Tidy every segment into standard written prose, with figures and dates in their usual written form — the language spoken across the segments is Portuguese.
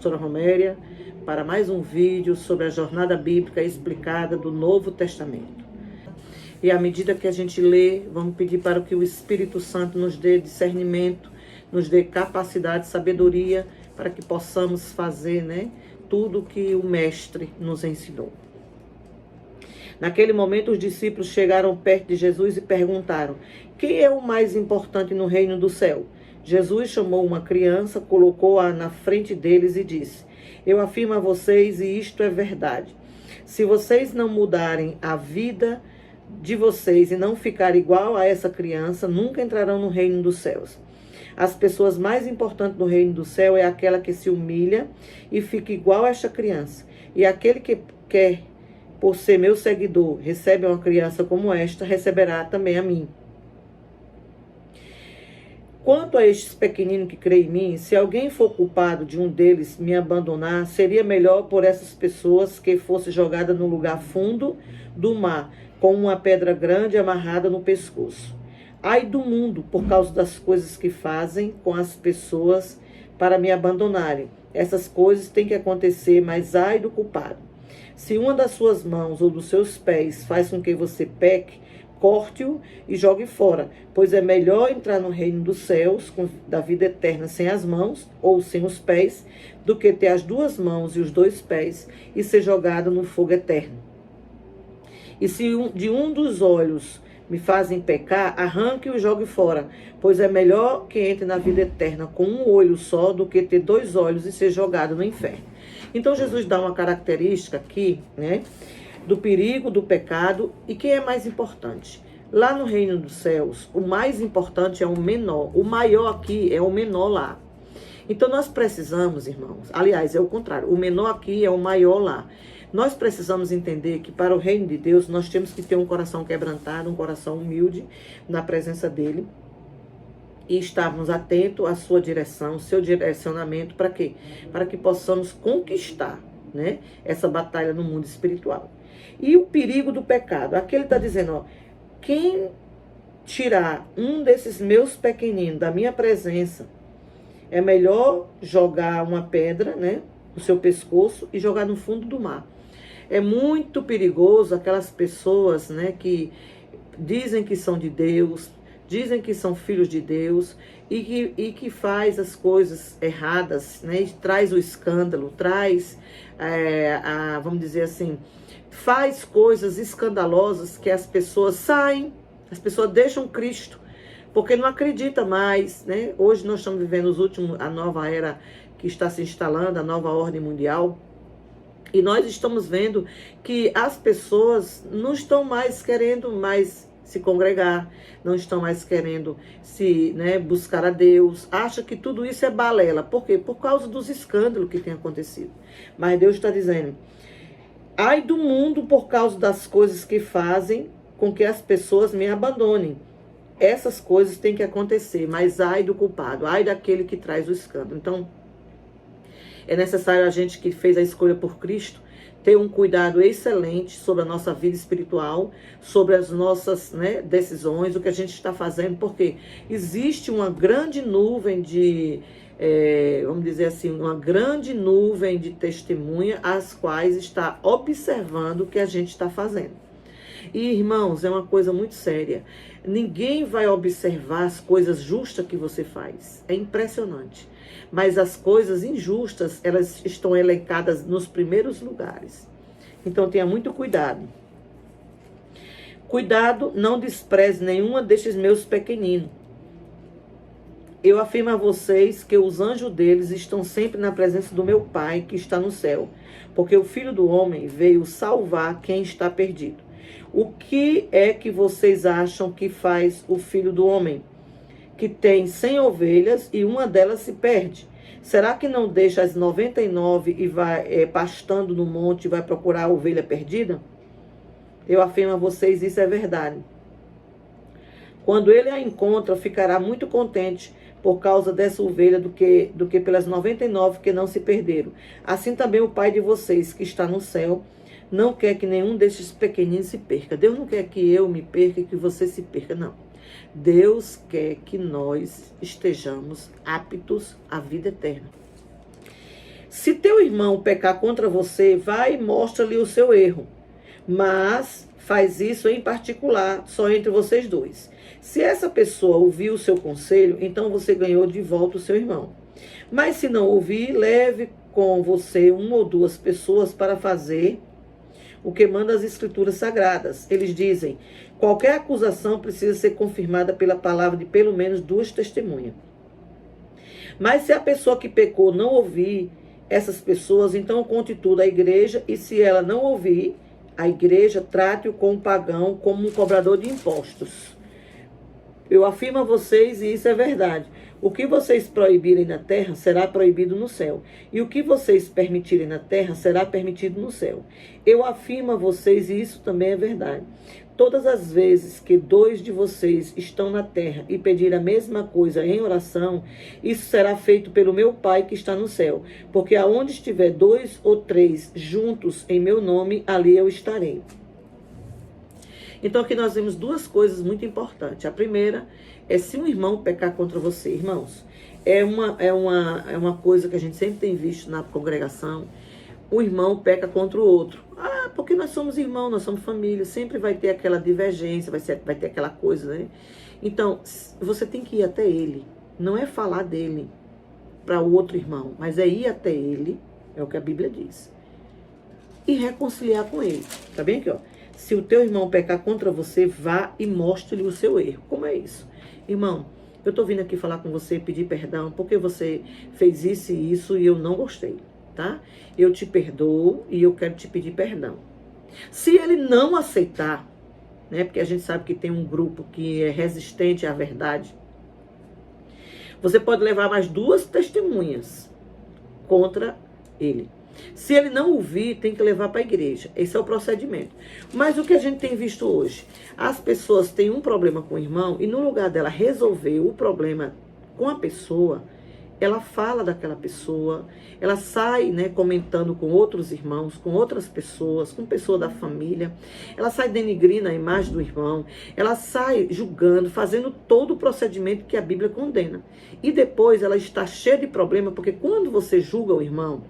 pastora Roméria, para mais um vídeo sobre a jornada bíblica explicada do Novo Testamento. E à medida que a gente lê, vamos pedir para que o Espírito Santo nos dê discernimento, nos dê capacidade, sabedoria, para que possamos fazer, tudo o que o Mestre nos ensinou. Naquele momento, os discípulos chegaram perto de Jesus e perguntaram: quem é o mais importante no reino do céu? Jesus chamou uma criança, colocou-a na frente deles e disse: eu afirmo a vocês, e isto é verdade, se vocês não mudarem a vida de vocês e não ficarem igual a essa criança, nunca entrarão no reino dos céus. As pessoas mais importantes no reino do céu é aquela que se humilha e fica igual a esta criança. E aquele que quer, por ser meu seguidor, recebe uma criança como esta, receberá também a mim. Quanto a estes pequeninos que creem em mim, se alguém for culpado de um deles me abandonar, seria melhor por essas pessoas que fosse jogada no lugar fundo do mar, com uma pedra grande amarrada no pescoço. Ai do mundo por causa das coisas que fazem com as pessoas para me abandonarem. Essas coisas têm que acontecer, mas ai do culpado. Se uma das suas mãos ou dos seus pés faz com que você peque, corte-o e jogue fora, pois é melhor entrar no reino dos céus da vida eterna sem as mãos ou sem os pés, do que ter as duas mãos e os dois pés e ser jogado no fogo eterno. E se de um dos olhos me fazem pecar, arranque-o e jogue fora, pois é melhor que entre na vida eterna com um olho só do que ter dois olhos e ser jogado no inferno. Então Jesus dá uma característica aqui, do perigo do pecado. E quem é mais importante? Lá no reino dos céus, o mais importante é o menor. O maior aqui é o menor lá. Então nós precisamos, irmãos, aliás, é o contrário, o menor aqui é o maior lá. Nós precisamos entender que para o reino de Deus nós temos que ter um coração quebrantado, um coração humilde na presença dele, e estarmos atentos à sua direção, seu direcionamento. Para quê? Para que possamos conquistar, essa batalha no mundo espiritual. E o perigo do pecado, aqui ele está dizendo, quem tirar um desses meus pequeninos da minha presença, é melhor jogar uma pedra, no seu pescoço e jogar no fundo do mar. É muito perigoso aquelas pessoas, que dizem que são de Deus, dizem que são filhos de Deus e que faz as coisas erradas, e traz o escândalo, traz, vamos dizer assim, faz coisas escandalosas que as pessoas saem, as pessoas deixam Cristo, porque não acredita mais, Hoje nós estamos vivendo a nova era que está se instalando, a nova ordem mundial, e nós estamos vendo que as pessoas não estão mais querendo se congregar, não estão mais querendo buscar a Deus, acha que tudo isso é balela. Por quê? Por causa dos escândalos que tem acontecido. Mas Deus está dizendo: ai do mundo por causa das coisas que fazem com que as pessoas me abandonem. Essas coisas têm que acontecer, mas ai do culpado, ai daquele que traz o escândalo. Então, é necessário a gente que fez a escolha por Cristo ter um cuidado excelente sobre a nossa vida espiritual, sobre as nossas decisões, o que a gente está fazendo, porque existe uma grande nuvem vamos dizer assim, uma grande nuvem de testemunha, as quais está observando o que a gente está fazendo. E, irmãos, é uma coisa muito séria. Ninguém vai observar as coisas justas que você faz. É impressionante. Mas as coisas injustas, elas estão elencadas nos primeiros lugares. Então, tenha muito cuidado. Cuidado, não despreze nenhuma destes meus pequeninos. Eu afirmo a vocês que os anjos deles estão sempre na presença do meu Pai, que está no céu. Porque o Filho do Homem veio salvar quem está perdido. O que é que vocês acham que faz o Filho do Homem, que tem 100 ovelhas e uma delas se perde? Será que não deixa as 99 e vai pastando no monte e vai procurar a ovelha perdida? Eu afirmo a vocês, isso é verdade. Quando ele a encontra, ficará muito contente por causa dessa ovelha do que pelas 99 que não se perderam. Assim também o Pai de vocês, que está no céu, não quer que nenhum desses pequeninos se perca. Deus não quer que eu me perca e que você se perca, não. Deus quer que nós estejamos aptos à vida eterna. Se teu irmão pecar contra você, vai e mostra-lhe o seu erro. Mas faz isso em particular, só entre vocês dois. Se essa pessoa ouvir o seu conselho, então você ganhou de volta o seu irmão. Mas se não ouvir, leve com você uma ou duas pessoas para fazer o que manda as Escrituras Sagradas. Eles dizem, qualquer acusação precisa ser confirmada pela palavra de pelo menos 2 testemunhas. Mas se a pessoa que pecou não ouvir essas pessoas, então conte tudo à igreja, e se ela não ouvir, a igreja trate-o com o pagão como um cobrador de impostos. Eu afirmo a vocês, e isso é verdade, o que vocês proibirem na terra será proibido no céu, e o que vocês permitirem na terra será permitido no céu. Eu afirmo a vocês, e isso também é verdade, todas as vezes que 2 de vocês estão na terra e pedir a mesma coisa em oração, isso será feito pelo meu Pai que está no céu, porque aonde estiver 2 ou 3 juntos em meu nome, ali eu estarei. Então aqui nós vemos 2 coisas muito importantes. A primeira é se um irmão pecar contra você, irmãos, é uma coisa que a gente sempre tem visto na congregação. O irmão peca contra o outro. Porque nós somos irmãos, nós somos família, sempre vai ter aquela divergência, vai ter aquela coisa, né? Então, você tem que ir até ele. Não é falar dele para o outro irmão, mas é ir até ele, é o que a Bíblia diz, e reconciliar com ele. Tá bem aqui, ó? Se o teu irmão pecar contra você, vá e mostre-lhe o seu erro. Como é isso? Irmão, eu estou vindo aqui falar com você, pedir perdão, porque você fez isso e isso e eu não gostei, tá? Eu te perdoo e eu quero te pedir perdão. Se ele não aceitar, né? Porque a gente sabe que tem um grupo que é resistente à verdade, você pode levar mais 2 testemunhas contra ele. Se ele não ouvir, tem que levar para a igreja. Esse é o procedimento. Mas o que a gente tem visto hoje? As pessoas têm um problema com o irmão e no lugar dela resolver o problema com a pessoa, ela fala daquela pessoa, ela sai, né, comentando com outros irmãos, com outras pessoas, com pessoa da família, ela sai denigrindo a imagem do irmão, ela sai julgando, fazendo todo o procedimento que a Bíblia condena. E depois ela está cheia de problema, porque quando você julga o irmão,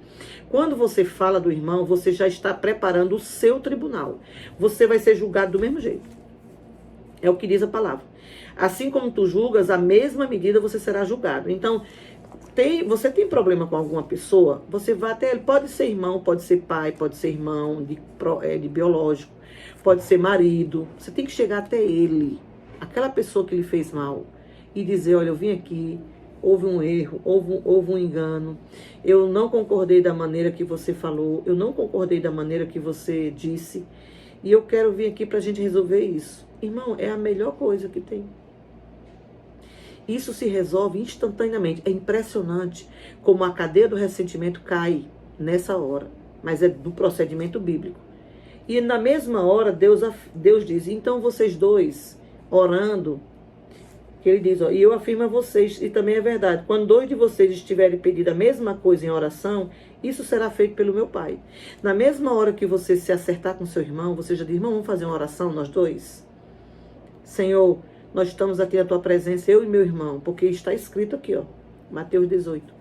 quando você fala do irmão, você já está preparando o seu tribunal. Você vai ser julgado do mesmo jeito. É o que diz a palavra. Assim como tu julgas, a mesma medida você será julgado. Então, você tem problema com alguma pessoa, você vai até ele. Pode ser irmão, pode ser pai, pode ser irmão de biológico, pode ser marido. Você tem que chegar até ele, aquela pessoa que lhe fez mal, e dizer, olha, eu vim aqui, houve um erro, houve um engano, eu não concordei da maneira que você falou, eu não concordei da maneira que você disse, e eu quero vir aqui para a gente resolver isso. Irmão, é a melhor coisa que tem. Isso se resolve instantaneamente. É impressionante como a cadeia do ressentimento cai nessa hora. Mas é do procedimento bíblico. E na mesma hora, Deus diz, então vocês 2, orando, que ele diz, ó, e eu afirmo a vocês, e também é verdade, quando 2 de vocês estiverem pedindo a mesma coisa em oração, isso será feito pelo meu Pai. Na mesma hora que você se acertar com seu irmão, você já diz, irmão, vamos fazer uma oração, nós 2? Senhor, nós estamos aqui na tua presença, eu e meu irmão, porque está escrito aqui, ó, Mateus 18,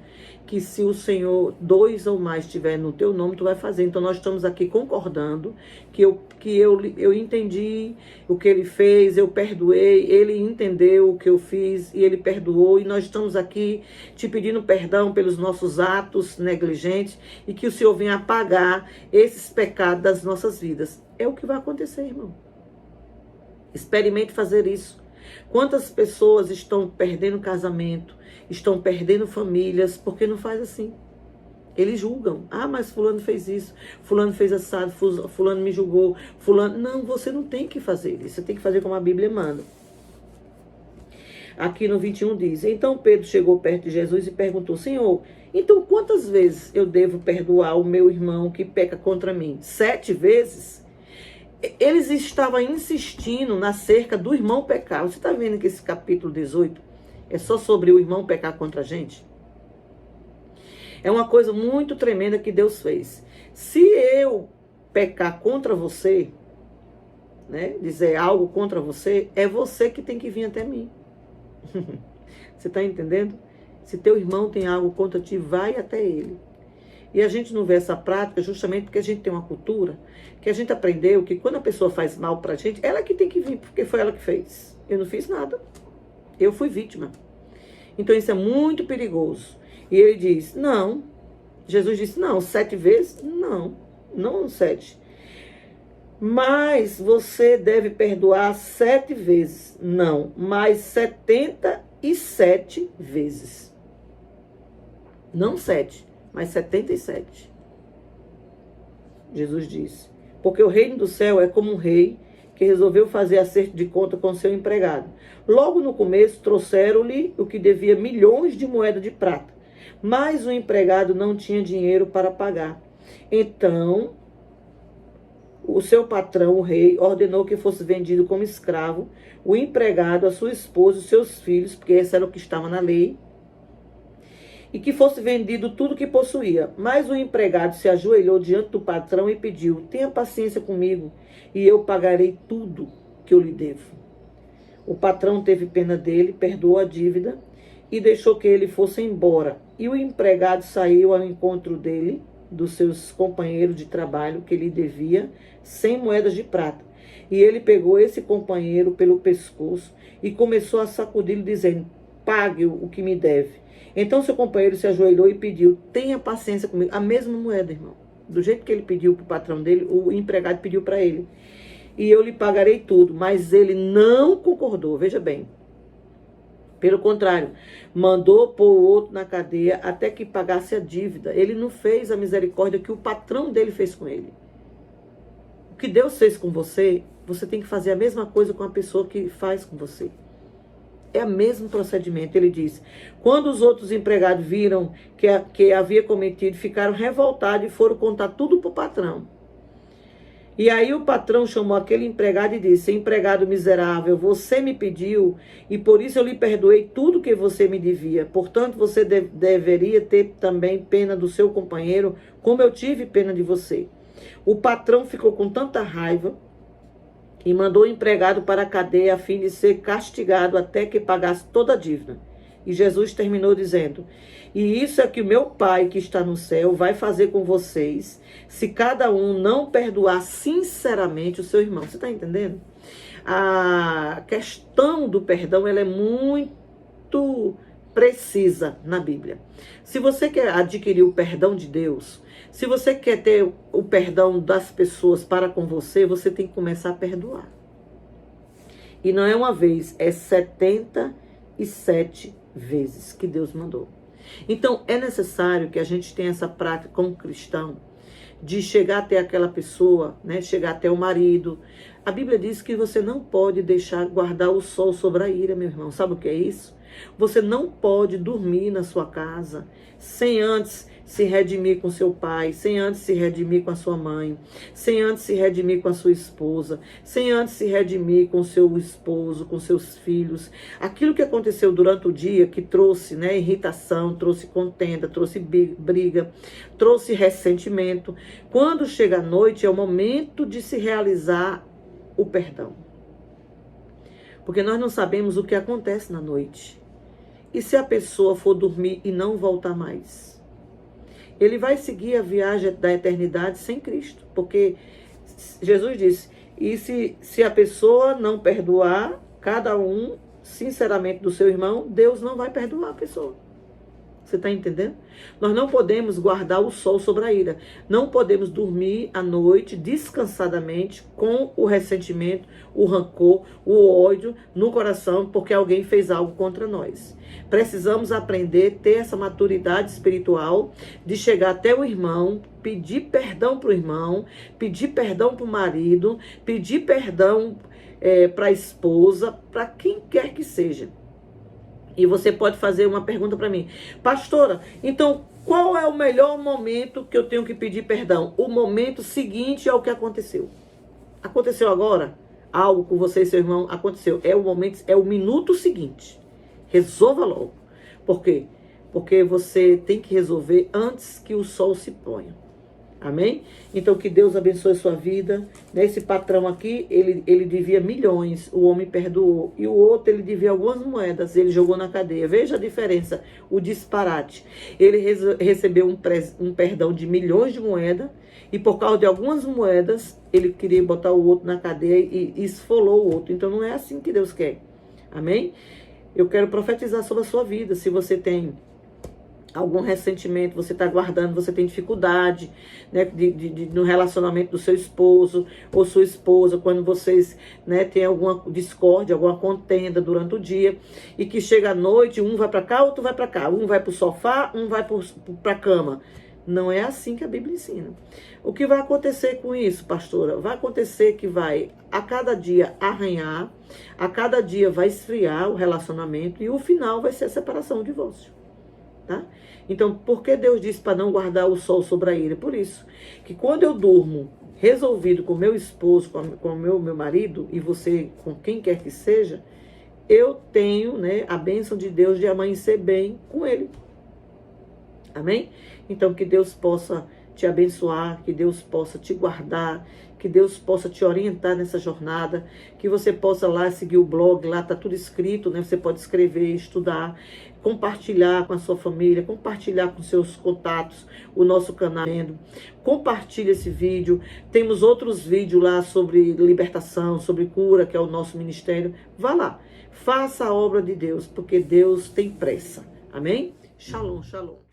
que se o Senhor 2 ou mais estiver no teu nome, tu vai fazer. Então nós estamos aqui concordando que eu entendi o que ele fez, eu perdoei, ele entendeu o que eu fiz e ele perdoou, e nós estamos aqui te pedindo perdão pelos nossos atos negligentes e que o Senhor venha apagar esses pecados das nossas vidas. É o que vai acontecer, irmão. Experimente fazer isso. Quantas pessoas estão perdendo casamento, estão perdendo famílias, porque não faz assim. Eles julgam. Mas fulano fez isso, fulano fez assado, fulano me julgou, fulano... Não, você não tem que fazer isso, você tem que fazer como a Bíblia manda. Aqui no 21 diz, então Pedro chegou perto de Jesus e perguntou, Senhor, então quantas vezes eu devo perdoar o meu irmão que peca contra mim? 7 vezes? Eles estavam insistindo na cerca do irmão pecar. Você está vendo que esse capítulo 18 é só sobre o irmão pecar contra a gente? É uma coisa muito tremenda que Deus fez. Se eu pecar contra você, né, dizer algo contra você, é você que tem que vir até mim. Você está entendendo? Se teu irmão tem algo contra ti, vai até ele. E a gente não vê essa prática justamente porque a gente tem uma cultura que a gente aprendeu que quando a pessoa faz mal pra gente, ela que tem que vir, porque foi ela que fez. Eu não fiz nada. Eu fui vítima. Então isso é muito perigoso. E ele diz, não. Jesus disse, não, 7 vezes? Não, não 7. Mas você deve perdoar 7 vezes. Não, mas 77 vezes. Não 7, mas 77. Jesus disse. Porque o reino do céu é como um rei que resolveu fazer acerto de conta com seu empregado. Logo no começo, trouxeram-lhe o que devia milhões de moedas de prata. Mas o empregado não tinha dinheiro para pagar. Então, o seu patrão, o rei, ordenou que fosse vendido como escravo o empregado, a sua esposa, os seus filhos, porque esse era o que estava na lei, e que fosse vendido tudo que possuía. Mas o empregado se ajoelhou diante do patrão e pediu, tenha paciência comigo, e eu pagarei tudo que eu lhe devo. O patrão teve pena dele, perdoou a dívida, e deixou que ele fosse embora. E o empregado saiu ao encontro dele, dos seus companheiros de trabalho, que lhe devia 100 moedas de prata. E ele pegou esse companheiro pelo pescoço e começou a sacudi-lo, dizendo, pague o que me deve. Então seu companheiro se ajoelhou e pediu, tenha paciência comigo. A mesma moeda, irmão. Do jeito que ele pediu para o patrão dele, o empregado pediu para ele. E eu lhe pagarei tudo. Mas ele não concordou, veja bem. Pelo contrário, mandou pôr o outro na cadeia até que pagasse a dívida. Ele não fez a misericórdia que o patrão dele fez com ele. O que Deus fez com você, você tem que fazer a mesma coisa com a pessoa que faz com você. É o mesmo procedimento. Ele diz, quando os outros empregados viram que havia cometido, ficaram revoltados e foram contar tudo para o patrão. E aí o patrão chamou aquele empregado e disse, empregado miserável, você me pediu e por isso eu lhe perdoei tudo que você me devia. Portanto, você deveria ter também pena do seu companheiro, como eu tive pena de você. O patrão ficou com tanta raiva e mandou o empregado para a cadeia a fim de ser castigado até que pagasse toda a dívida. E Jesus terminou dizendo, e isso é que o meu Pai que está no céu vai fazer com vocês, se cada um não perdoar sinceramente o seu irmão. Você está entendendo? A questão do perdão, ela é muito precisa na Bíblia. Se você quer adquirir o perdão de Deus, se você quer ter o perdão das pessoas para com você, você tem que começar a perdoar. E não é uma vez, é 77 vezes que Deus mandou. Então, é necessário que a gente tenha essa prática como cristão, de chegar até aquela pessoa, né? Chegar até o marido. A Bíblia diz que você não pode deixar guardar o sol sobre a ira, meu irmão. Sabe o que é isso? Você não pode dormir na sua casa sem antes se redimir com seu pai, sem antes se redimir com a sua mãe, sem antes se redimir com a sua esposa, sem antes se redimir com seu esposo, com seus filhos. Aquilo que aconteceu durante o dia que trouxe, né, irritação, trouxe contenda, trouxe briga, trouxe ressentimento. Quando chega a noite é o momento de se realizar o perdão. Porque nós não sabemos o que acontece na noite. E se a pessoa for dormir e não voltar mais? Ele vai seguir a viagem da eternidade sem Cristo. Porque Jesus disse, e se a pessoa não perdoar, cada um, sinceramente, do seu irmão, Deus não vai perdoar a pessoa. Você está entendendo? Nós não podemos guardar o sol sobre a ira. Não podemos dormir à noite descansadamente com o ressentimento, o rancor, o ódio no coração porque alguém fez algo contra nós. Precisamos aprender, ter essa maturidade espiritual de chegar até o irmão, pedir perdão para o irmão, pedir perdão para o marido, pedir perdão para a esposa, para quem quer que seja. E você pode fazer uma pergunta para mim. Pastora, então qual é o melhor momento que eu tenho que pedir perdão? O momento seguinte ao que aconteceu. Aconteceu agora? Algo com você e seu irmão aconteceu. É o momento, é o minuto seguinte. Resolva logo. Por quê? Porque você tem que resolver antes que o sol se ponha. Amém? Então, que Deus abençoe a sua vida. Esse patrão aqui, ele devia milhões, o homem perdoou. E o outro, ele devia algumas moedas, ele jogou na cadeia. Veja a diferença, o disparate. Ele recebeu um perdão de milhões de moedas, e por causa de algumas moedas, ele queria botar o outro na cadeia e esfolou o outro. Então, não é assim que Deus quer. Amém? Eu quero profetizar sobre a sua vida. Se você tem algum ressentimento, você está guardando, você tem dificuldade, né, no relacionamento do seu esposo ou sua esposa, quando vocês, né, tem alguma discórdia, alguma contenda durante o dia, e que chega à noite, um vai para cá, outro vai para cá, um vai para o sofá, um vai para a cama. Não é assim que a Bíblia ensina. O que vai acontecer com isso, pastora? Vai acontecer que vai, a cada dia, arranhar, a cada dia vai esfriar o relacionamento, e o final vai ser a separação, o divórcio. Tá? Então, por que Deus disse para não guardar o sol sobre a ira? Por isso, que quando eu durmo resolvido com meu esposo, com o meu marido, e você, com quem quer que seja, eu tenho, né, a bênção de Deus de amanhecer bem com ele. Amém? Então, que Deus possa te abençoar, que Deus possa te guardar, que Deus possa te orientar nessa jornada, que você possa lá seguir o blog, lá está tudo escrito, né? Você pode escrever, estudar, compartilhar com a sua família, compartilhar com seus contatos, o nosso canal. Compartilhe esse vídeo. Temos outros vídeos lá sobre libertação, sobre cura, que é o nosso ministério. Vá lá, faça a obra de Deus, porque Deus tem pressa. Amém? Shalom, shalom.